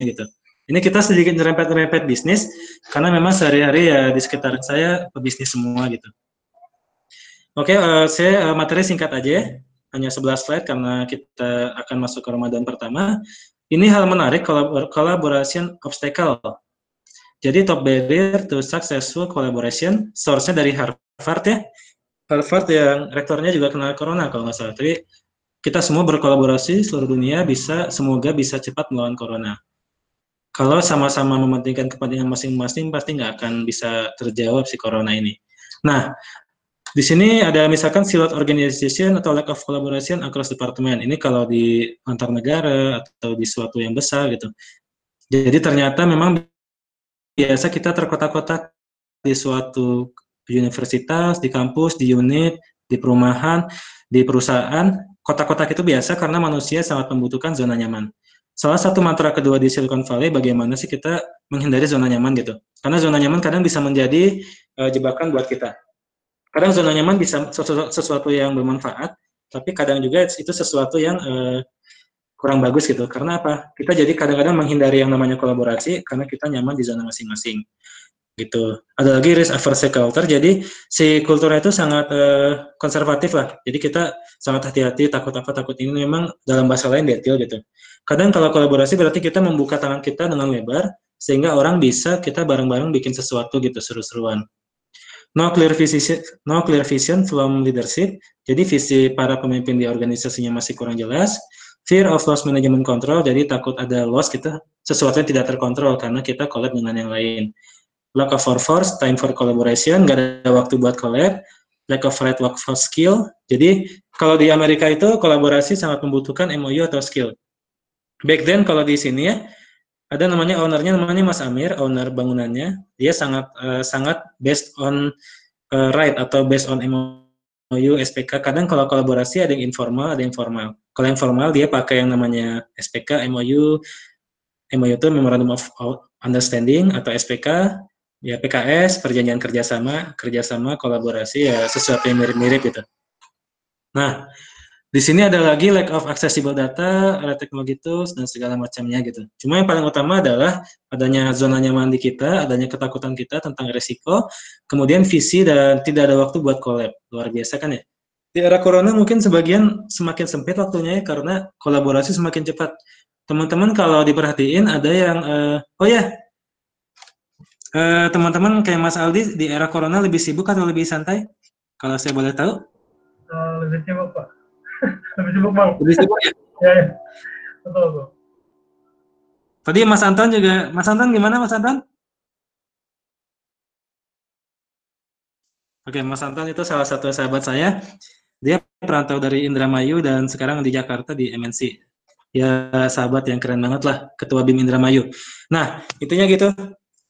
gitu. Ini kita sedikit nyerempet-nyerempet bisnis, karena memang sehari-hari ya di sekitar saya pebisnis semua gitu. Oke, saya materi singkat aja ya, hanya 11 slide karena kita akan masuk ke Ramadan pertama. Ini hal menarik, collaboration obstacle. Jadi top barrier to successful collaboration, source-nya dari Harvard ya. Harvard yang rektornya juga kena corona kalau nggak salah. Tapi kita semua berkolaborasi seluruh dunia semoga bisa cepat melawan corona. Kalau sama-sama mementingkan kepentingan masing-masing pasti nggak akan bisa terjawab si corona ini. Nah, di sini ada misalkan siloed organization atau lack of collaboration across department. Ini kalau di antar negara atau di suatu yang besar gitu. Jadi ternyata memang biasa kita terkotak-kotak di suatu universitas, di kampus, di unit, di perumahan, di perusahaan. Kotak-kotak itu biasa karena manusia sangat membutuhkan zona nyaman. Salah satu mantra kedua di Silicon Valley, bagaimana sih kita menghindari zona nyaman gitu. Karena zona nyaman kadang bisa menjadi jebakan buat kita. Kadang zona nyaman bisa sesuatu yang bermanfaat, tapi kadang juga itu sesuatu yang kurang bagus gitu. Karena apa? Kita jadi kadang-kadang menghindari yang namanya kolaborasi karena kita nyaman di zona masing-masing gitu. Ada lagi risk averse culture, jadi si kulturnya itu sangat konservatif lah. Jadi kita sangat hati-hati, takut apa, takut ini, memang dalam bahasa lain detail gitu. Kadang kalau kolaborasi berarti kita membuka tangan kita dengan lebar, sehingga orang bisa kita bareng-bareng bikin sesuatu gitu, seru-seruan. No clear vision from leadership, jadi visi para pemimpin di organisasinya masih kurang jelas. Fear of loss management control, jadi takut ada loss kita, sesuatu yang tidak terkontrol karena kita collab dengan yang lain. Lack of workforce, time for collaboration, nggak ada waktu buat collab. Lack of right workforce skill, jadi kalau di Amerika itu kolaborasi sangat membutuhkan MOU atau skill. Back then kalau di sini ya, ada namanya ownernya, namanya Mas Amir, owner bangunannya, dia sangat based on right atau based on MOU, SPK. Kadang kalau kolaborasi ada yang informal, ada yang formal. Kalau yang formal dia pakai yang namanya SPK, MOU itu Memorandum of Understanding, atau SPK, ya PKS, perjanjian kerjasama, kolaborasi, ya sesuatu yang mirip-mirip gitu. Nah, di sini ada lagi lack of accessible data, teknologi tools, dan segala macamnya gitu. Cuma yang paling utama adalah adanya zona nyaman di kita, adanya ketakutan kita tentang resiko, kemudian visi dan tidak ada waktu buat collab. Luar biasa kan ya? Di era corona mungkin sebagian semakin sempit waktunya ya, karena kolaborasi semakin cepat. Teman-teman kalau diperhatiin ada yang, oh ya, teman-teman kayak Mas Aldi di era corona lebih sibuk atau lebih santai? Kalau saya boleh tahu? Lebih sibuk Pak. Lebih sibuk Bang. Lebih sibuk ya? Ya. Betul. Tadi Mas Anton juga, Mas Anton gimana Mas Anton? Oke, Mas Anton itu salah satu sahabat saya. Dia perantau dari Indramayu dan sekarang di Jakarta di MNC. Ya sahabat yang keren banget lah, Ketua BIM Indramayu. Nah, itunya gitu.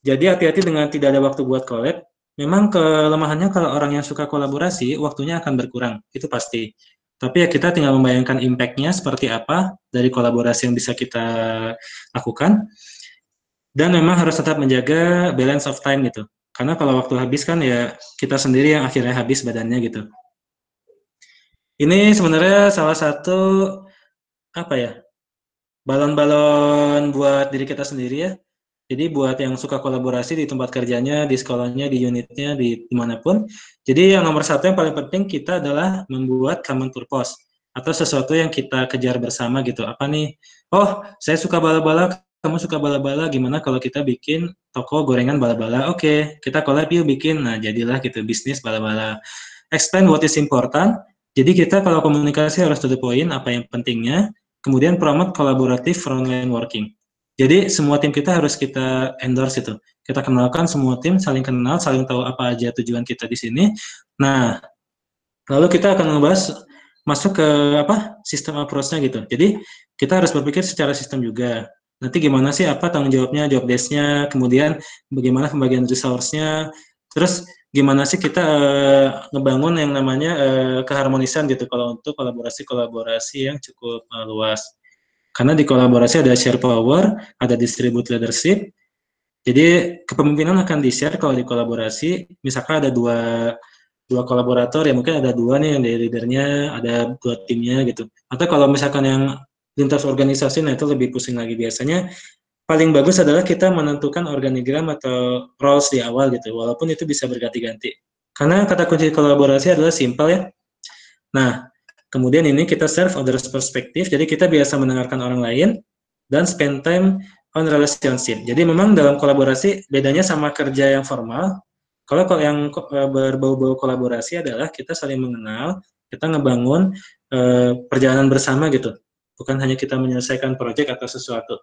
Jadi hati-hati dengan tidak ada waktu buat collab. Memang kelemahannya kalau orang yang suka kolaborasi, waktunya akan berkurang, itu pasti. Tapi ya kita tinggal membayangkan impact-nya seperti apa dari kolaborasi yang bisa kita lakukan. Dan memang harus tetap menjaga balance of time gitu. Karena kalau waktu habis kan ya kita sendiri yang akhirnya habis badannya gitu. Ini sebenarnya salah satu apa ya, balon-balon buat diri kita sendiri ya. Jadi buat yang suka kolaborasi di tempat kerjanya, di sekolahnya, di unitnya, di dimanapun. Jadi yang nomor satu yang paling penting kita adalah membuat common purpose atau sesuatu yang kita kejar bersama gitu. Apa nih? Oh, saya suka bala-bala, kamu suka bala-bala. Gimana kalau kita bikin toko gorengan bala-bala? Oke, kita collab yuk bikin. Nah, jadilah gitu bisnis bala-bala. Explain what is important. Jadi kita kalau komunikasi harus to the point, apa yang pentingnya. Kemudian promote collaborative frontline working. Jadi semua tim kita harus kita endorse itu. Kita kenalkan semua tim, saling kenal, saling tahu apa aja tujuan kita di sini. Nah, lalu kita akan ngebahas masuk ke apa sistem approach-nya gitu. Jadi kita harus berpikir secara sistem juga. Nanti gimana sih apa tanggung jawabnya, job desk-nya, kemudian bagaimana pembagian resource-nya, terus gimana sih kita ngebangun yang namanya keharmonisan gitu kalau untuk kolaborasi yang cukup luas. Karena di kolaborasi ada share power, ada distribute leadership. Jadi kepemimpinan akan di-share kalau di kolaborasi. Misalkan ada dua kolaborator, ya mungkin ada dua nih yang dari leadernya, ada dua timnya gitu. Atau kalau misalkan yang lintas organisasi, nah itu lebih pusing lagi biasanya. paling bagus adalah kita menentukan organigram atau roles di awal gitu, walaupun itu bisa berganti-ganti. Karena kata kunci kolaborasi adalah simple ya. Nah, kemudian ini kita serve others perspective, jadi kita biasa mendengarkan orang lain dan spend time on relationship. Jadi memang dalam kolaborasi bedanya sama kerja yang formal. Kalau yang berbau-bau kolaborasi adalah kita saling mengenal, kita ngebangun perjalanan bersama gitu. Bukan hanya kita menyelesaikan proyek atau sesuatu.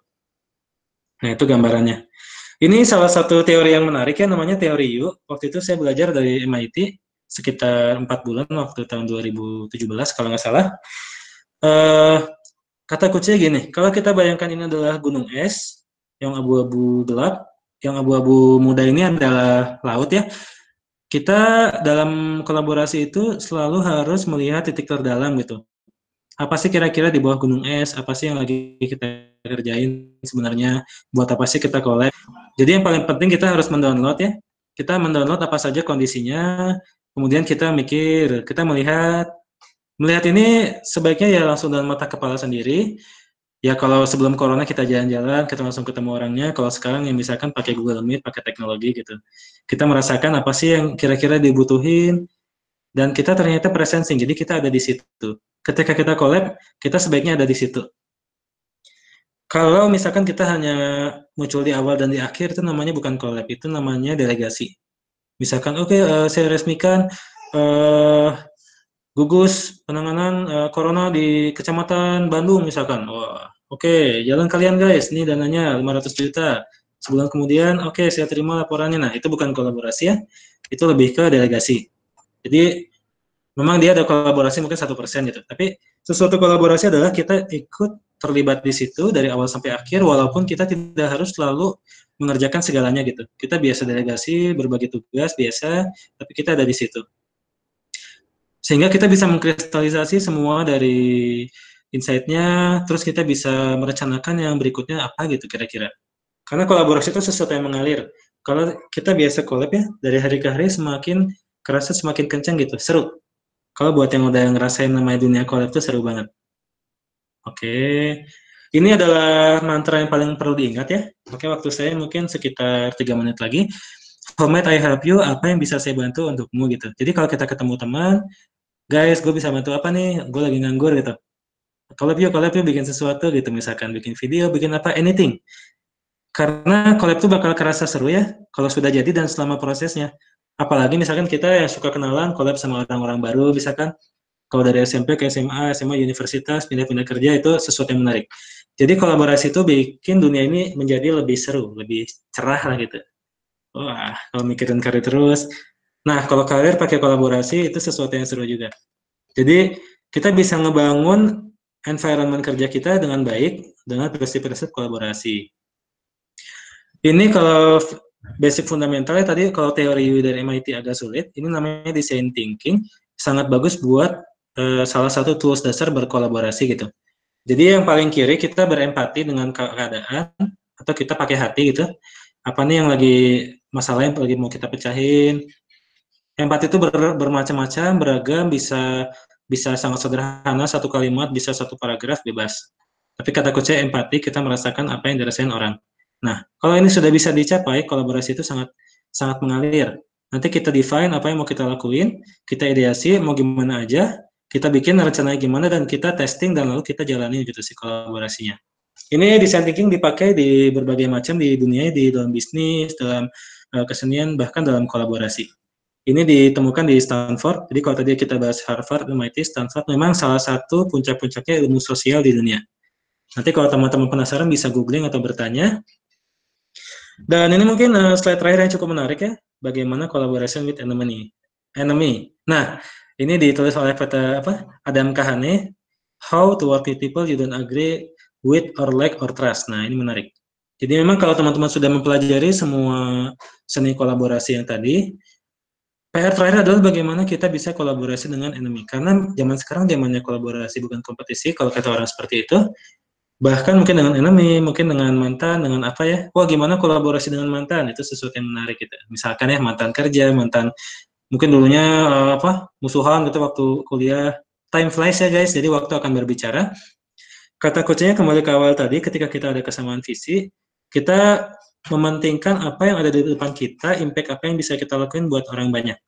Nah, itu gambarannya. Ini salah satu teori yang menarik ya, namanya teori U. Waktu itu saya belajar dari MIT sekitar 4 bulan waktu tahun 2017 kalau nggak salah. Kata kuncinya gini, kalau kita bayangkan ini adalah gunung es yang abu-abu gelap, yang abu-abu muda ini adalah laut ya. Kita dalam kolaborasi itu selalu harus melihat titik terdalam gitu. Apa sih kira-kira di bawah gunung es, apa sih yang lagi kita kerjain sebenarnya, buat apa sih kita collab. Jadi yang paling penting kita harus mendownload ya, kita mendownload apa saja kondisinya, kemudian kita mikir, kita melihat ini sebaiknya ya langsung dalam mata kepala sendiri, ya kalau sebelum corona kita jalan-jalan, kita langsung ketemu orangnya, kalau sekarang yang misalkan pakai Google Meet, pakai teknologi gitu, kita merasakan apa sih yang kira-kira dibutuhin, dan kita ternyata presencing, jadi kita ada di situ. Ketika kita collab, kita sebaiknya ada di situ. Kalau misalkan kita hanya muncul di awal dan di akhir, itu namanya bukan collab, itu namanya delegasi. Misalkan, oke, saya resmikan gugus penanganan corona di Kecamatan Bandung misalkan. Wah, oke, jalan kalian guys, ini dananya 500 juta. Sebulan kemudian, oke, saya terima laporannya. Nah, itu bukan kolaborasi ya, itu lebih ke delegasi. Jadi memang dia ada kolaborasi mungkin 1% gitu. Tapi sesuatu kolaborasi adalah kita ikut terlibat di situ dari awal sampai akhir, walaupun kita tidak harus selalu mengerjakan segalanya gitu. Kita biasa delegasi, berbagi tugas biasa, tapi kita ada di situ. Sehingga kita bisa mengkristalisasi semua dari insight-nya, terus kita bisa merencanakan yang berikutnya apa gitu kira-kira. Karena kolaborasi itu sesuatu yang mengalir. Kalau kita biasa collab ya, dari hari ke hari semakin kerasa semakin kencang gitu, seru. Kalau buat yang udah ngerasain namanya dunia collab itu seru banget. Oke, ini adalah mantra yang paling perlu diingat ya. Oke, waktu saya mungkin sekitar 3 menit lagi. How might I help you? Apa yang bisa saya bantu untukmu gitu. Jadi kalau kita ketemu teman, guys, gue bisa bantu apa nih? Gue lagi nganggur gitu. Collab yuk bikin sesuatu gitu, misalkan bikin video, bikin apa, anything. Karena collab itu bakal kerasa seru ya, kalau sudah jadi dan selama prosesnya. Apalagi misalkan kita yang suka kenalan, collab sama orang-orang baru, misalkan kalau dari SMP ke SMA, SMA universitas, pindah-pindah kerja, itu sesuatu yang menarik. Jadi kolaborasi itu bikin dunia ini menjadi lebih seru, lebih cerah lah gitu. Wah, kalau mikirin karir terus. Nah, kalau karir pakai kolaborasi, itu sesuatu yang seru juga. Jadi kita bisa ngebangun environment kerja kita dengan baik dengan prinsip-prinsip kolaborasi. Ini kalau basic fundamentalnya tadi kalau teori dari MIT agak sulit, ini namanya design thinking, sangat bagus buat salah satu tools dasar berkolaborasi gitu. Jadi yang paling kiri kita berempati dengan keadaan atau kita pakai hati gitu. Apa nih yang lagi masalah yang lagi mau kita pecahin. Empati itu bermacam-macam, beragam, bisa sangat sederhana, satu kalimat, bisa satu paragraf, bebas. Tapi kata kunci empati, kita merasakan apa yang dirasain orang. Nah, kalau ini sudah bisa dicapai, kolaborasi itu sangat sangat mengalir. Nanti kita define apa yang mau kita lakuin, kita ideasi, mau gimana aja, kita bikin rencananya gimana, dan kita testing, dan lalu kita jalani gitu sih kolaborasinya. Ini design thinking dipakai di berbagai macam di dunia, di dalam bisnis, dalam kesenian, bahkan dalam kolaborasi. Ini ditemukan di Stanford. Jadi kalau tadi kita bahas Harvard, MIT, Stanford memang salah satu puncak-puncaknya ilmu sosial di dunia. Nanti kalau teman-teman penasaran bisa googling atau bertanya. Dan ini mungkin slide terakhir yang cukup menarik ya, bagaimana collaboration with enemy. Nah, ini ditulis oleh Adam Kahane, How to work with people you don't agree with or like or trust. Nah, ini menarik. Jadi memang kalau teman-teman sudah mempelajari semua seni kolaborasi yang tadi, PR terakhir adalah bagaimana kita bisa kolaborasi dengan enemy. Karena zaman sekarang zamannya kolaborasi bukan kompetisi, kalau kata orang seperti itu. Bahkan mungkin dengan enemy, mungkin dengan mantan, dengan apa ya. Wah, gimana kolaborasi dengan mantan? Itu sesuatu yang menarik gitu. Misalkan ya mantan kerja, mantan mungkin dulunya musuhan gitu waktu kuliah. Time flies ya guys, jadi waktu akan berbicara. Kata kuncinya kembali ke awal tadi, ketika kita ada kesamaan visi, kita mementingkan apa yang ada di depan kita, impact apa yang bisa kita lakukan buat orang banyak.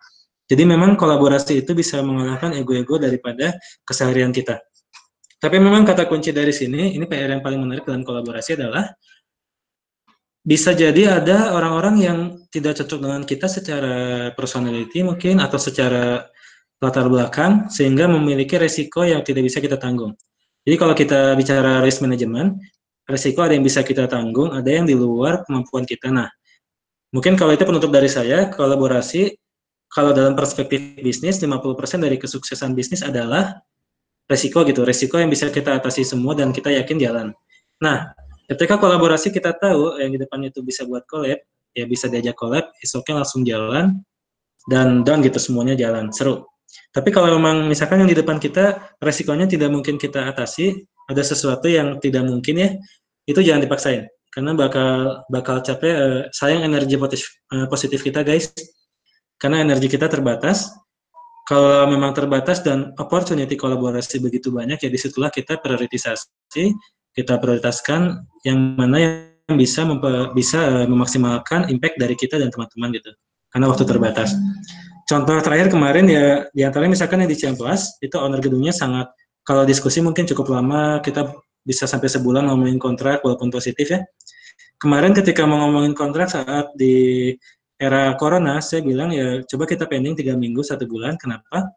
Jadi memang kolaborasi itu bisa mengalahkan ego-ego daripada keseharian kita. Tapi memang kata kunci dari sini, ini PR yang paling menarik dalam kolaborasi adalah bisa jadi ada orang-orang yang tidak cocok dengan kita secara personality mungkin atau secara latar belakang sehingga memiliki resiko yang tidak bisa kita tanggung. Jadi kalau kita bicara risk management, resiko ada yang bisa kita tanggung, ada yang di luar kemampuan kita. Nah, mungkin kalau itu penutup dari saya, kolaborasi kalau dalam perspektif bisnis 50% dari kesuksesan bisnis adalah resiko gitu, resiko yang bisa kita atasi semua dan kita yakin jalan. Nah, ketika kolaborasi kita tahu yang di depannya itu bisa buat collab, ya bisa diajak collab, esoknya langsung jalan, dan gitu semuanya jalan, seru. Tapi kalau memang misalkan yang di depan kita resikonya tidak mungkin kita atasi, ada sesuatu yang tidak mungkin ya, itu jangan dipaksain. Karena bakal capek, sayang energi positif kita guys. Karena energi kita terbatas. Kalau memang terbatas dan opportunity kolaborasi begitu banyak, ya disitulah kita prioritisasi, kita prioritaskan yang mana yang bisa memaksimalkan impact dari kita dan teman-teman gitu. Karena waktu terbatas. Contoh terakhir kemarin ya, di antaranya misalkan yang di Ciamplas, itu owner gedungnya sangat, kalau diskusi mungkin cukup lama, kita bisa sampai sebulan ngomongin kontrak walaupun positif ya. Kemarin ketika mau ngomongin kontrak saat di era corona, saya bilang ya coba kita pending 3 minggu, 1 bulan. Kenapa?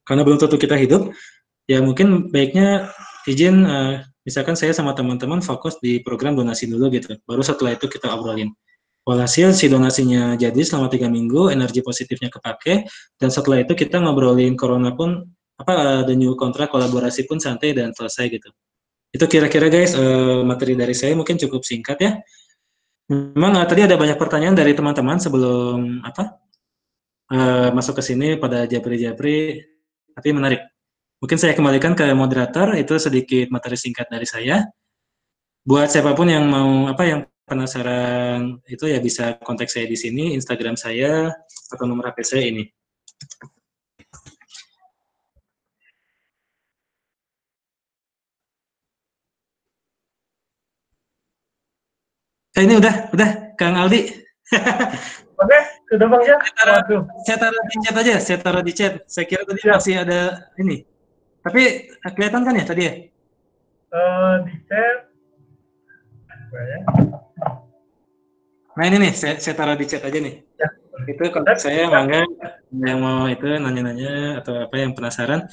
Karena belum tentu kita hidup. Ya mungkin baiknya izin, misalkan saya sama teman-teman fokus di program donasi dulu gitu. Baru setelah itu kita obrolin. Walhasil si donasinya jadi selama 3 minggu, energi positifnya kepake, dan setelah itu kita ngobrolin corona pun, the new kontrak kolaborasi pun santai dan selesai gitu. Itu kira-kira guys, materi dari saya mungkin cukup singkat ya. Memang tadi ada banyak pertanyaan dari teman-teman sebelum masuk ke sini pada japri-japri, tapi menarik. Mungkin saya kembalikan ke moderator, itu sedikit materi singkat dari saya. Buat siapapun yang mau yang penasaran itu ya bisa kontak saya di sini, Instagram saya atau nomor HP saya ini. Ini udah Kang Aldi. Oke, sudah Bang ya? Saya taruh di chat aja, saya taruh di chat. Saya kira tadi masih ada ini. Tapi kelihatan kan ya tadi ya? Di chat. Nah ini nih, saya taruh di chat aja nih. Ya. Itu kalau saya mangga yang mau itu nanya-nanya atau apa yang penasaran.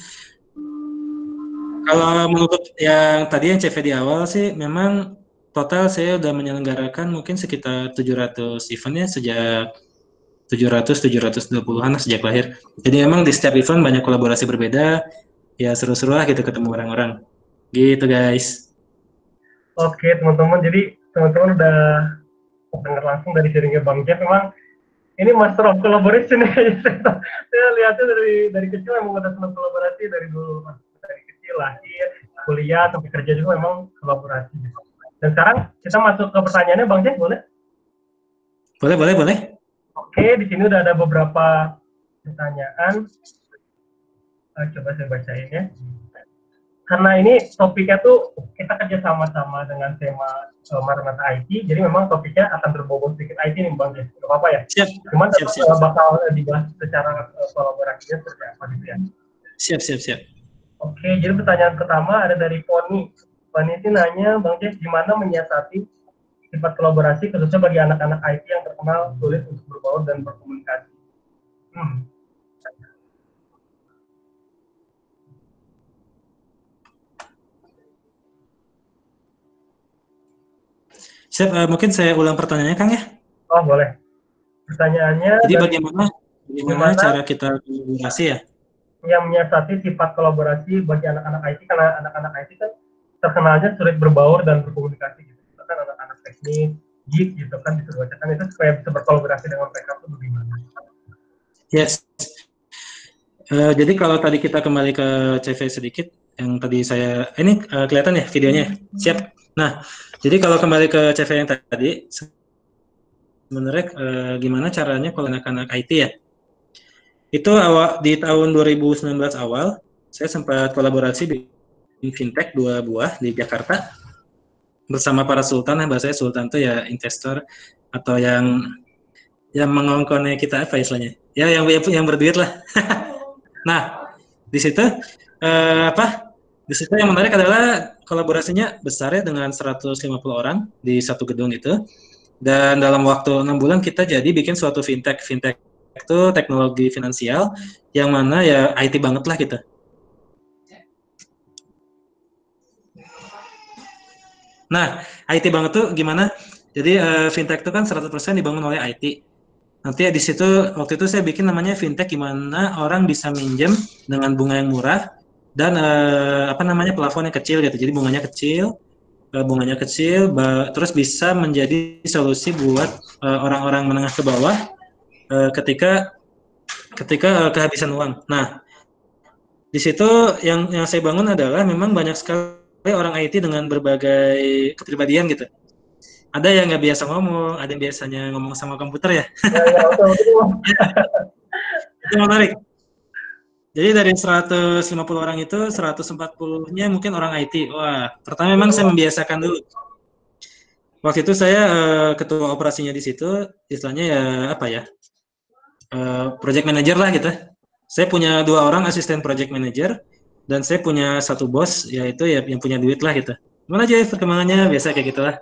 Kalau menurut yang tadi yang CV di awal sih, memang total saya udah menyelenggarakan mungkin sekitar 700 event ya sejak 720-an sejak lahir. Jadi memang di setiap event banyak kolaborasi berbeda, ya seru-seru lah gitu ketemu orang-orang. Gitu guys. Oke teman-teman, jadi teman-teman udah dengar langsung dari sharingnya Bang Jeff, memang ini master of collaboration ya. Saya lihatnya dari kecil memang udah senang kolaborasi dari dulu, dari kecil lahir, kuliah sampai kerja juga memang kolaborasi. Dan sekarang kita masuk ke pertanyaannya Bang Jeff, boleh? Boleh. Oke, di sini udah ada beberapa pertanyaan. Coba saya bacain ya. Karena ini topiknya tuh kita kerja sama-sama dengan tema Maranatha IT, jadi memang topiknya akan berbobot sedikit IT nih Bang Jeff, nggak apa-apa ya? Siap. Cuman siap. Bakal dibahas secara kolaborasinya seperti apa gitu ya? Siap. Oke, jadi pertanyaan pertama ada dari Poni. Poni ini nanya, Bang Jeff, gimana menyiasati sifat kolaborasi khususnya bagi anak-anak IT yang terkenal sulit untuk berbaur dan berkomunikasi? Siap, mungkin saya ulang pertanyaannya Kang ya? Oh boleh. Pertanyaannya. Jadi bagaimana cara kita kolaborasi ya? Yang menyiasati sifat kolaborasi bagi anak-anak IT, karena anak-anak IT kan terkenalnya sulit berbaur dan berkomunikasi gitu. Kan anak-anak teknik, geek gitu kan bisa bacakan itu supaya bisa berkolaborasi dengan mereka itu bagaimana? Yes. Jadi kalau tadi kita kembali ke CV sedikit, yang tadi saya, ini kelihatan ya videonya? Siap. Nah, jadi kalau kembali ke CV yang tadi, sebenarnya gimana caranya kalau anak-anak IT ya? Itu di tahun 2019 awal, saya sempat kolaborasi di fintech 2 buah di Jakarta. bersama para sultan, bahasanya sultan tuh ya investor atau yang mengongkone kita apa istilahnya? Ya yang berduit lah. Nah, di situ apa? Di situ yang menarik adalah kolaborasinya besar ya dengan 150 orang di satu gedung itu. Dan dalam waktu 6 bulan kita jadi bikin suatu fintech. Fintech itu teknologi finansial yang mana ya IT banget lah kita. Nah, IT banget tuh gimana? Jadi fintech itu kan 100% dibangun oleh IT. Nanti ya di situ waktu itu saya bikin namanya fintech gimana orang bisa minjem dengan bunga yang murah dan apa namanya plafon yang kecil gitu. Jadi bunganya kecil, terus bisa menjadi solusi buat orang-orang menengah ke bawah ketika ketika kehabisan uang. Nah, di situ yang saya bangun adalah memang banyak sekali orang IT dengan berbagai kepribadian gitu. Ada yang nggak biasa ngomong, ada yang biasanya ngomong sama komputer ya. Ya, ya, betul. Itu menarik. Jadi dari 150 orang itu 140-nya mungkin orang IT. Wah, pertama memang saya membiasakan dulu. Waktu itu saya ketua operasinya di situ, istilahnya ya apa ya, project manager lah gitu. Saya punya 2 orang asisten project manager dan saya punya satu bos yaitu ya yang punya duit lah gitu. Gimana aja perkembangannya biasa kayak gitulah.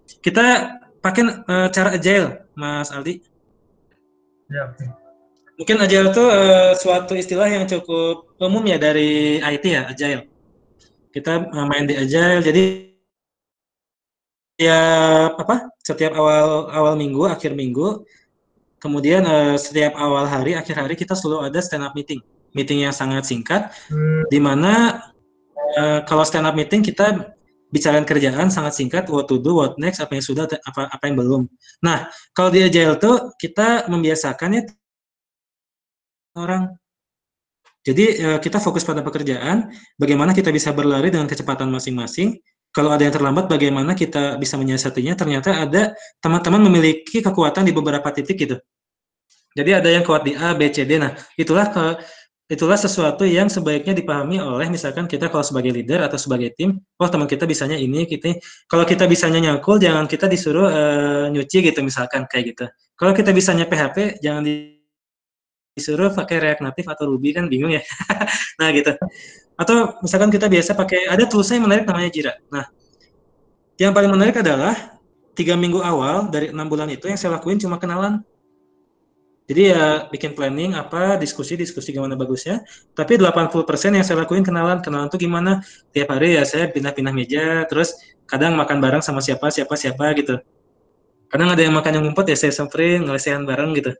Kita pakai cara agile, Mas Aldi. Ya, oke. Mungkin agile itu suatu istilah yang cukup umum ya dari IT ya, agile. Kita main di agile, jadi ya apa? Setiap awal awal minggu, akhir minggu, kemudian setiap awal hari, akhir hari kita selalu ada stand up meeting. Meeting yang sangat singkat, di mana kalau stand up meeting kita bicarain kerjaan sangat singkat, what to do, what next, apa yang sudah, apa yang belum. Nah, kalau di agile tuh kita membiasakannya orang. Jadi kita fokus pada pekerjaan, bagaimana kita bisa berlari dengan kecepatan masing-masing. Kalau ada yang terlambat, bagaimana kita bisa menyiasatinya. Ternyata ada teman-teman memiliki kekuatan di beberapa titik gitu. Jadi ada yang kuat di A, B, C, D. Nah, itulah sesuatu yang sebaiknya dipahami oleh misalkan kita kalau sebagai leader atau sebagai tim, oh teman kita bisanya ini, kita kalau kita bisanya nyangkul, jangan kita disuruh nyuci gitu misalkan kayak gitu. Kalau kita bisanya PHP, jangan disuruh pakai React Native atau Ruby kan bingung ya. Nah gitu. Atau misalkan kita biasa pakai ada toolsnya yang menarik namanya Jira. Nah, yang paling menarik adalah 3 minggu awal dari 6 bulan itu yang saya lakuin cuma kenalan. Jadi ya bikin planning apa, diskusi gimana bagusnya. Tapi 80% yang saya lakuin kenalan. Kenalan tuh gimana? Tiap hari ya saya pindah-pindah meja, terus kadang makan bareng sama siapa gitu. Kadang ada yang makan yang ngumpet ya saya samperin, ngelesehan bareng gitu.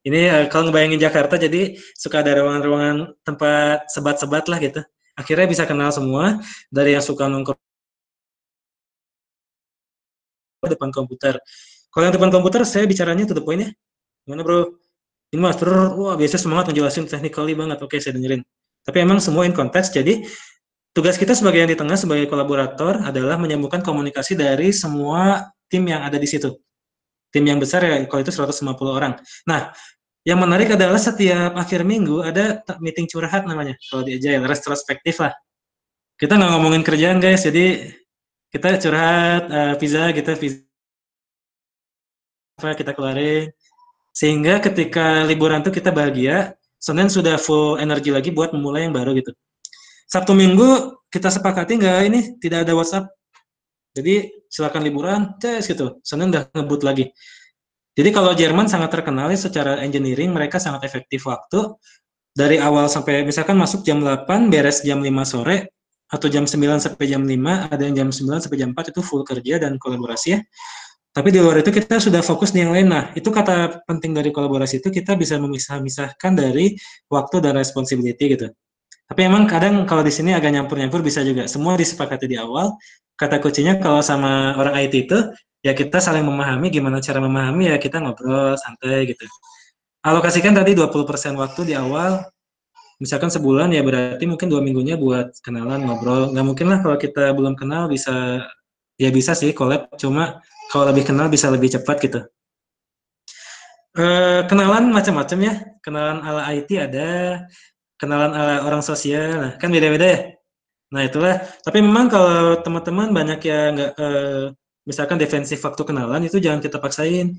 Ini kalau ngebayangin Jakarta jadi suka ada ruangan-ruangan tempat sebat-sebat lah gitu. Akhirnya bisa kenal semua dari yang suka nongkrong depan komputer. Kalau yang depan komputer saya bicaranya to the point ya. Gimana bro? Ini master, wah biasa semangat ngejelasin technically banget. Oke, saya dengerin. Tapi emang semua in context, jadi tugas kita sebagai yang di tengah, sebagai kolaborator adalah menyambungkan komunikasi dari semua tim yang ada di situ. Tim yang besar ya, kalau itu 150 orang. Nah, yang menarik adalah setiap akhir minggu ada meeting curhat namanya, kalau di Agile, retrospektif lah. Kita nggak ngomongin kerjaan guys, jadi kita curhat, pizza gitu, pizza kita keluarin, sehingga ketika liburan tuh kita bahagia, Senin sudah full energi lagi buat memulai yang baru gitu. Sabtu Minggu kita sepakati nggak ini tidak ada WhatsApp. Jadi silakan liburan, tes gitu. Senin udah ngebut lagi. Jadi kalau Jerman sangat terkenal ya secara engineering, mereka sangat efektif waktu. Dari awal sampai misalkan masuk jam 8, beres jam 5 sore, atau jam 9 sampai jam 5, ada yang jam 9 sampai jam 4 itu full kerja dan kolaborasi ya. Tapi di luar itu kita sudah fokus di yang lain. Nah, itu kata penting dari kolaborasi itu kita bisa memisah-misahkan dari waktu dan responsibility gitu. Tapi emang kadang kalau di sini agak nyampur-nyampur bisa juga. Semua disepakati di awal. Kata kuncinya kalau sama orang IT itu ya kita saling memahami, gimana cara memahami ya kita ngobrol santai gitu. Alokasikan tadi 20% waktu di awal, misalkan sebulan ya berarti mungkin 2 minggunya buat kenalan ngobrol. Nggak mungkin lah kalau kita belum kenal bisa, ya bisa sih collab, cuma kalau lebih kenal bisa lebih cepat gitu. Kenalan macam-macam ya, kenalan ala IT ada, kenalan ala orang sosial, nah, kan beda-beda ya. Nah itulah, tapi memang kalau teman-teman banyak yang nggak, misalkan defensif waktu kenalan, itu jangan kita paksain.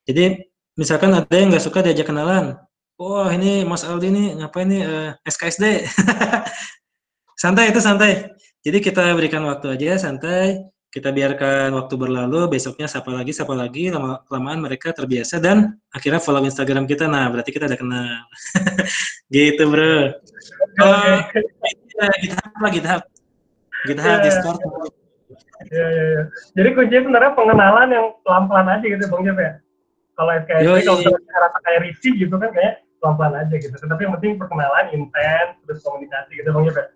Jadi misalkan ada yang nggak suka diajak kenalan, wah ini Mas Aldi nih ngapain nih SKSD, santai itu santai. Jadi kita berikan waktu aja santai, kita biarkan waktu berlalu, besoknya sapa lagi, lama-lamaan mereka terbiasa dan akhirnya follow Instagram kita, nah berarti kita udah kenal. Gitu bro. Oke, oke. GitHub lah, GitHub. Iya, GitHub, iya. Discord. Iya, iya, iya. Jadi kuncinya sebenarnya pengenalan yang pelan-pelan aja gitu Bang Jeff ya. Kalau SKSD, kalau Yoi. misalnya rasa kayak risih gitu kan kayak pelan-pelan aja gitu. Tapi yang penting perkenalan intens, terus komunikasi gitu Bang Jeff ya.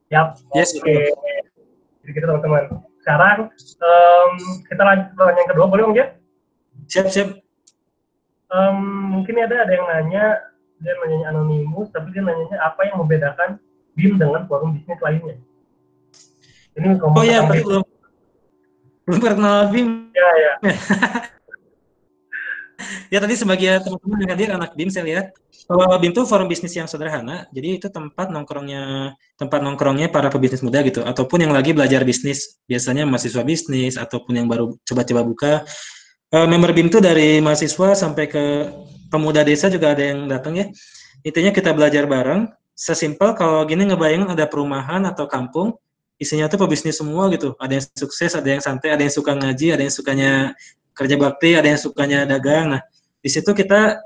Yap, Yes, oke. bro. Jadi gitu teman-teman. Sekarang kita lanjut ke pertanyaan yang kedua, boleh Bang Jeff? Siap, siap. Mungkin ada yang nanya, dia nanya anonimus, tapi dia nanyanya apa yang membedakan BIM dengan forum bisnis lainnya. Ini Oh ya, tentang tapi BIM. belum pernah BIM. Ya, ya. Ya tadi sebagai teman-teman yang hadir anak BIM saya lihat kalau BIM itu forum bisnis yang sederhana, jadi itu tempat nongkrongnya para pebisnis muda gitu, ataupun yang lagi belajar bisnis, biasanya mahasiswa bisnis ataupun yang baru coba-coba buka. Member BIM itu dari mahasiswa sampai ke pemuda desa juga ada yang datang ya. Intinya kita belajar bareng. Sesimpel kalau gini ngebayangin ada perumahan atau kampung, isinya tuh pebisnis semua gitu. Ada yang sukses, ada yang santai, ada yang suka ngaji, ada yang sukanya kerja bakti, ada yang sukanya dagang. Nah, di situ kita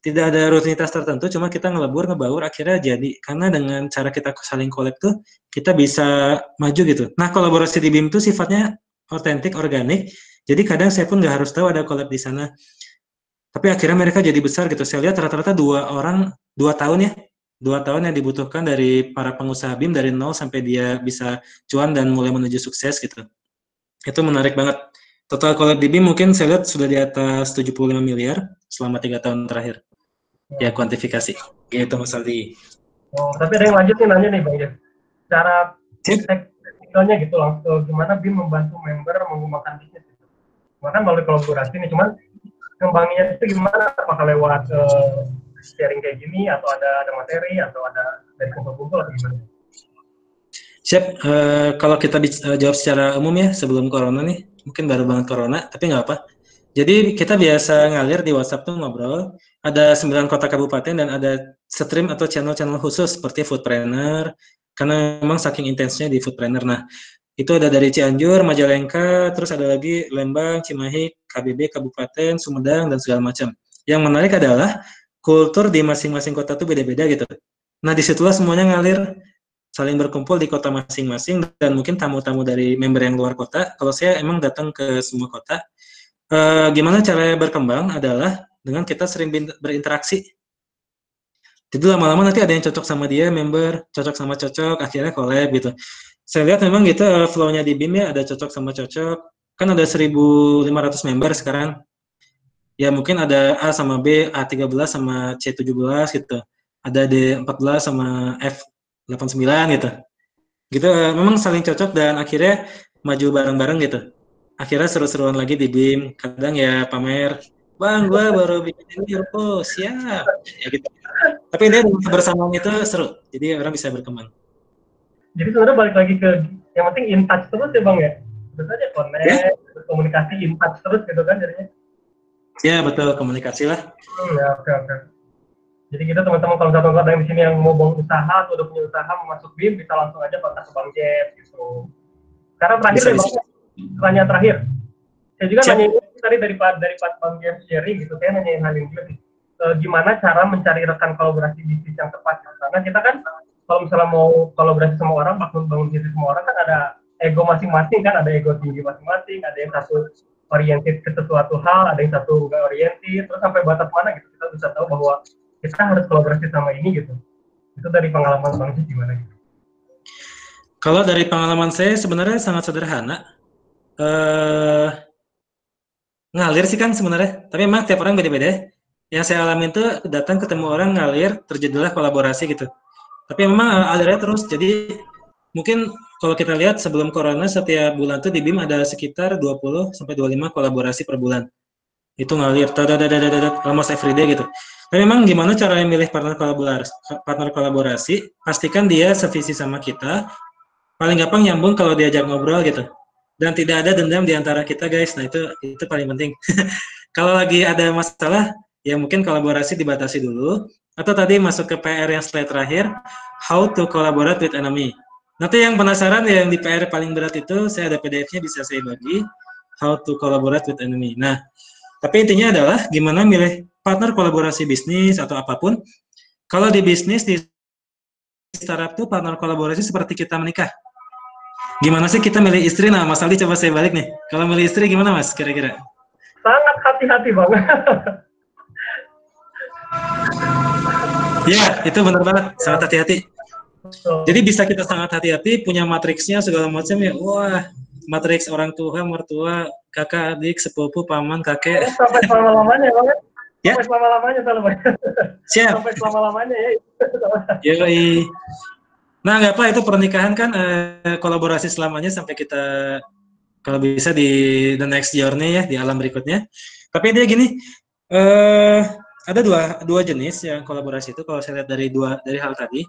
tidak ada rutinitas tertentu, cuma kita ngebaur, akhirnya jadi. Karena dengan cara kita saling collab tuh, kita bisa maju gitu. Nah, kolaborasi di BIM itu sifatnya otentik, organik. Jadi kadang saya pun nggak harus tahu ada collab di sana. Tapi akhirnya mereka jadi besar gitu. Saya lihat rata-rata 2 tahun ya. 2 tahun yang dibutuhkan dari para pengusaha BIM dari nol sampai dia bisa cuan dan mulai menuju sukses gitu. Itu menarik banget. Total collab di BIM mungkin saya lihat sudah di atas 75 miliar selama 3 tahun terakhir. Ya kuantifikasi. Gitu Mas Aldi. Oh, tapi ada yang lanjut nih nanya nih Bang Jeff. Cara teknikalnya gitu langsung gimana BIM membantu member mengembangkan bisnis gitu. Bahkan melalui kolaborasi nih, cuman kembangnya itu gimana? Apakah lewat sharing kayak gini atau ada materi atau ada dari kumpul-kumpul atau gimana? Siap, kalau kita jawab secara umum ya sebelum corona nih, mungkin baru banget corona, tapi nggak apa. Jadi kita biasa ngalir di WhatsApp tuh ngobrol, ada 9 kota kabupaten dan ada stream atau channel-channel khusus seperti Foodpreneur, karena memang saking intensnya di Foodpreneur. Nah, itu ada dari Cianjur, Majalengka, terus ada lagi Lembang, Cimahi, KBB, Kabupaten, Sumedang, dan segala macam. Yang menarik adalah kultur di masing-masing kota tuh beda-beda gitu. Nah, disitulah semuanya ngalir, saling berkumpul di kota masing-masing, dan mungkin tamu-tamu dari member yang luar kota. Kalau saya emang datang ke semua kota, gimana cara berkembang adalah dengan kita sering berinteraksi. Jadi lama-lama nanti ada yang cocok sama dia, member, cocok sama cocok, akhirnya collab gitu. Saya lihat memang gitu flow-nya di BIM ya, ada cocok sama cocok. Kan ada 1.500 member sekarang. Ya mungkin ada A sama B, A13 sama C17 gitu. Ada D14 sama F89 gitu. Gitu memang saling cocok dan akhirnya maju bareng-bareng gitu. Akhirnya seru-seruan lagi di BIM. Kadang ya pamer, Bang, gua baru bikin ini, oh siap. Ya gitu. Tapi dia kebersamaan itu seru. Jadi orang bisa berkembang. Jadi sebenarnya balik lagi ke yang penting in touch terus ya Bang ya. Terus aja connect, komunikasi in touch terus gitu kan jadinya. Ya betul, komunikasi lah. Ya, oke. Jadi kita teman-teman kalau misalkan ada yang di sini yang mau bangun usaha atau udah punya usaha mau masuk BIM bisa langsung aja kontak ke Bang Jeff gitu. Sekarang terakhir Bisa, deh Bang, pertanyaan terakhir. Saya juga nanya ini tadi dari Bang Jeff sharing gitu, saya nanyain hal ini juga sih. Gimana cara mencari rekan kolaborasi bisnis yang tepat? Karena kita kan kalau misalnya mau kolaborasi sama orang, bangun bisnis sama orang kan ada ego masing-masing kan, ada ego tinggi masing-masing, ada yang satu oriented ke sesuatu hal, ada yang satu nggak oriented, terus sampai batas mana gitu kita bisa tahu bahwa kita harus kolaborasi sama ini gitu. Itu dari pengalaman Bang Jeff gimana gitu? Kalau dari pengalaman saya sebenarnya sangat sederhana. Ngalir sih kan sebenarnya, tapi memang tiap orang beda-beda. Yang saya alamin tuh datang ketemu orang ngalir, terjadilah kolaborasi gitu. Tapi memang alirnya terus, jadi mungkin kalau kita lihat sebelum corona setiap bulan tuh di BIM ada sekitar 20 sampai 25 kolaborasi per bulan. itu ngalir almost every day gitu. Tapi memang gimana cara milih partner kolaborasi, pastikan dia sevisi sama kita, paling gampang nyambung kalau diajak ngobrol gitu. Dan tidak ada dendam di antara kita guys. Nah, itu paling penting. Kalau lagi ada masalah, ya mungkin kolaborasi dibatasi dulu. Atau tadi masuk ke PR yang slide terakhir, how to collaborate with enemy. Nanti yang penasaran yang di PR paling berat itu, saya ada PDF-nya bisa saya bagi, how to collaborate with enemy. Nah, tapi intinya adalah gimana milih partner kolaborasi bisnis atau apapun. Kalau di bisnis, di startup tuh partner kolaborasi seperti kita menikah. Gimana sih kita milih istri? Nah, Mas Aldi coba saya balik nih. Kalau milih istri gimana Mas kira-kira? Sangat hati-hati banget. Ya, itu benar banget. Sangat hati-hati. Jadi bisa kita sangat hati-hati, punya matriksnya segala macam ya. Wah, matriks orang tua, mertua, kakak, adik, sepupu, paman, kakek. Sampai selama-lamanya banget. Ya. Sampai selama-lamanya selalu. Siap. Sampai selama-lamanya ya. Yoi. Nah, nggak apa itu pernikahan kan kolaborasi selamanya sampai kita kalau bisa di the next journey ya di alam berikutnya. Tapi dia gini, ada dua jenis yang kolaborasi itu kalau saya lihat dari hal tadi.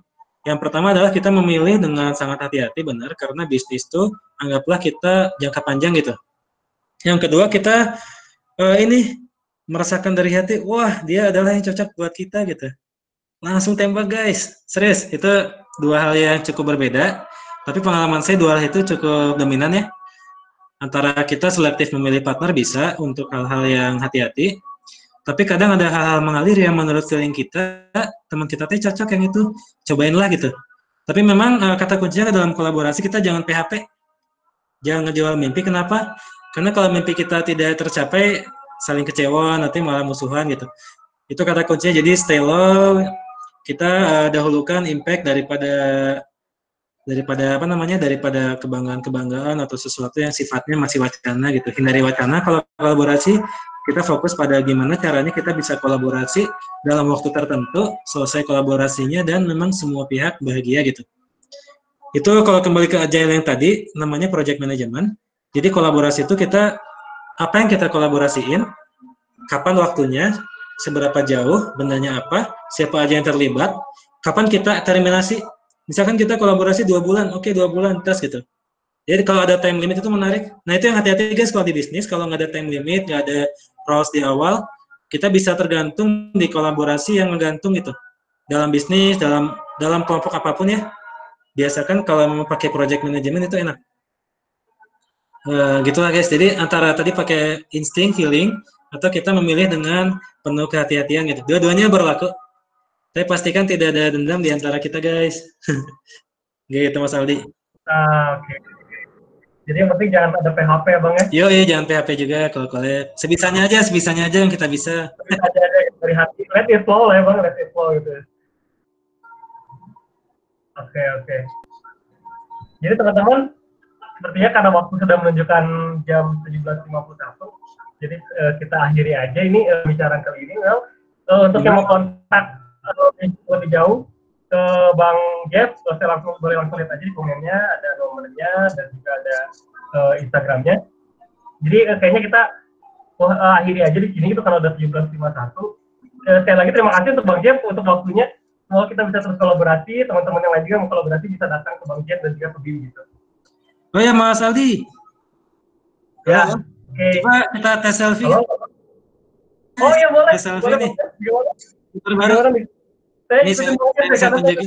Yang pertama adalah kita memilih dengan sangat hati-hati benar karena bisnis itu anggaplah kita jangka panjang gitu. Yang kedua kita ini merasakan dari hati, wah dia adalah yang cocok buat kita gitu. Langsung tembak guys, serius itu dua hal yang cukup berbeda. Tapi pengalaman saya dua hal itu cukup dominan ya. Antara kita selektif memilih partner bisa untuk hal-hal yang hati-hati, tapi kadang ada hal-hal mengalir yang menurut feeling kita, teman kita teh cocok yang itu, cobainlah gitu. Tapi memang kata kuncinya dalam kolaborasi kita jangan PHP, jangan ngejual mimpi. Kenapa? Karena kalau mimpi kita tidak tercapai, saling kecewa, nanti malah musuhan gitu. Itu kata kuncinya, jadi stay low, kita dahulukan impact daripada kebanggaan atau sesuatu yang sifatnya masih wacana gitu. Hindari wacana. Kalau kolaborasi kita fokus pada gimana caranya kita bisa kolaborasi dalam waktu tertentu, selesai kolaborasinya dan memang semua pihak bahagia gitu. Itu kalau kembali ke agile yang tadi namanya project management. Jadi kolaborasi itu kita apa yang kita kolaborasiin, kapan waktunya, seberapa jauh, bendanya apa, siapa aja yang terlibat, kapan kita terminasi. Misalkan kita kolaborasi 2 bulan, oke 2 bulan, tes gitu. Jadi kalau ada time limit itu menarik. Nah itu yang hati-hati guys kalau di bisnis, kalau nggak ada time limit, nggak ada rules di awal, kita bisa tergantung di kolaborasi yang menggantung gitu. Dalam bisnis, dalam kelompok apapun ya, biasakan kalau mau pakai project management itu enak. Gitulah guys, jadi antara tadi pakai insting, feeling, atau kita memilih dengan penuh kehati-hatian gitu. Dua-duanya berlaku. Tapi pastikan tidak ada dendam di antara kita guys. Gitu Mas Aldi. Oke. Jadi yang penting jangan ada PHP ya Bang ya. Iya jangan PHP juga kalau collab. Sebisanya aja yang kita bisa. Bisa aja dari hati, let it flow lah ya Bang, let it flow gitu. Oke. Jadi teman-teman, sepertinya karena waktu sudah menunjukkan jam 17.51, jadi kita akhiri aja ini bicara kali ini. Untuk yang mau kontak lebih jauh ke Bang Jeff, saya boleh langsung lihat aja di komennya, ada nomornya dan juga ada Instagramnya. Jadi kayaknya kita akhiri aja di sini itu karena udah 17.51. Sekali lagi terima kasih untuk Bang Jeff untuk waktunya. Semoga kita bisa terus kolaborasi, teman-teman yang lain juga mau kolaborasi bisa datang ke Bang Jeff dan juga ke BIM gitu. Oh ya Mas Aldi. Ya, oke. Coba kita tes selfie. Halo. Oh iya boleh. Tes selfie boleh nih. Gimana? Terbaru. Saya Ini saya tunjukin.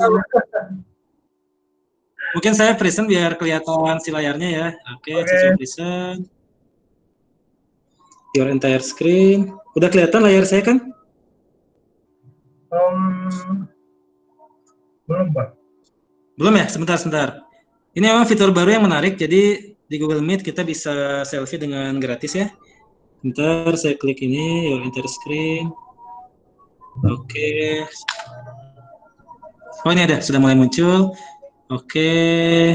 Mungkin saya present biar kelihatan si layarnya ya. Oke. Saya present. Your entire screen. Udah kelihatan layar saya kan? Belum, Pak. Belum ya? Sebentar. Ini memang fitur baru yang menarik. Jadi di Google Meet kita bisa selfie dengan gratis ya. Bentar, saya klik ini, your entire screen. Oke. Oh ini ada, sudah mulai muncul. Oke.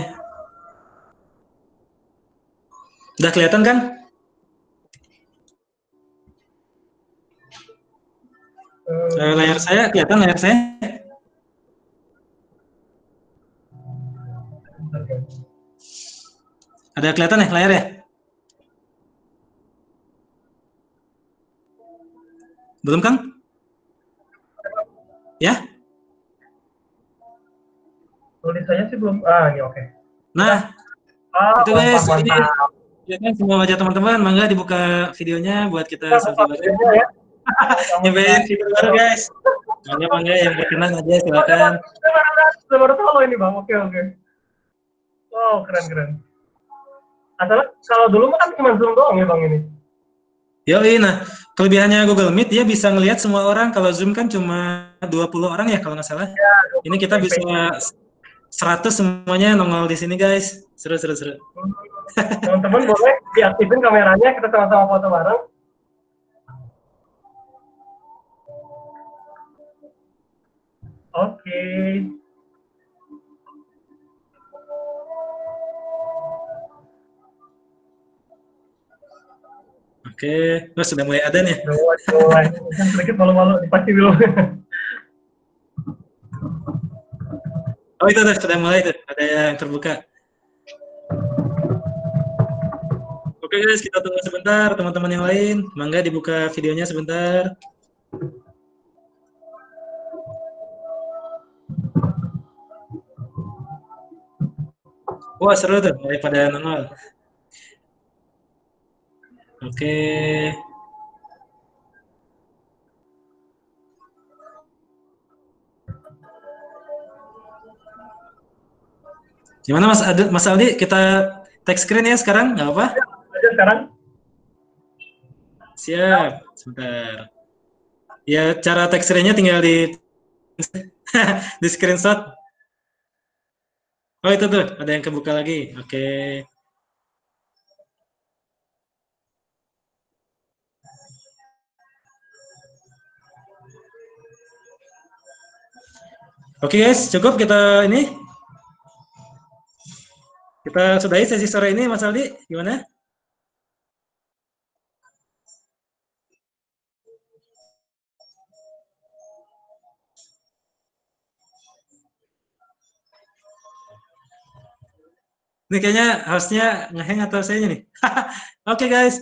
Udah kelihatan kan? Layar saya, kelihatan layar saya? Ada kelihatan ya layar ya? Belum, Kang? Ya? Tulisannya sih belum. Ah, ini oke. Nah, itu guys, ini Mantap. ya kan semua wajah teman-teman, mangga dibuka videonya buat kita Kita buka selfie bareng. videonya ya. Nyobain fitur baru guys. Mangga yang berkenan aja silakan. Saya baru tahu ini bang. Oke oke. Wow keren. Asalnya kalau dulu mah kan cuma Zoom doang ya bang ini. Yoi, nah kelebihannya Google Meet dia bisa ngelihat semua orang. Kalau Zoom kan cuma 20 orang ya kalau nggak salah. Ya, Ini kita bisa 100 semuanya nongol di sini guys. Seru. teman-teman boleh diaktifin kameranya, kita sama-sama foto bareng. Oke. Oke, terus sudah mulai ada nih. Mulai. Sedikit malu-malu pasti dulu. Oh itu sudah mulai tuh, ada yang terbuka. Oke guys, kita tunggu sebentar teman-teman yang lain. Mangga dibuka videonya sebentar. Wah seru tuh, daripada nongol. Oke. Gimana Mas Aldi, kita tag screen ya sekarang, nggak apa? Aja sekarang. Siap, sebentar. Ya cara tag screen-nya tinggal di di screenshot. Oh itu tuh, ada yang kebuka lagi. Oke. Oke guys, cukup kita ini. Kita sudahi sesi sore ini, Mas Aldi. Gimana? Ini kayaknya hostnya ngeheng atau saya nih. Oke guys.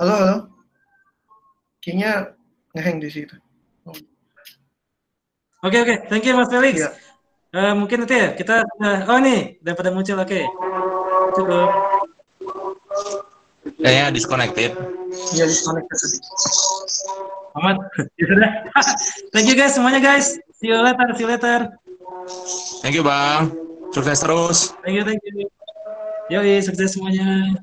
Halo. Kayaknya ngeheng di situ. Oke. Thank you Mas Felix. Iya. Mungkin nanti ya kita oh nih udah pada muncul. Oke. Cukup. Kayaknya disconnected. Iya, disconnected. Aman. Ya sudah. Thank you guys semuanya guys. See you later. Thank you Bang. Sukses terus. Thank you. Yoi, sukses semuanya.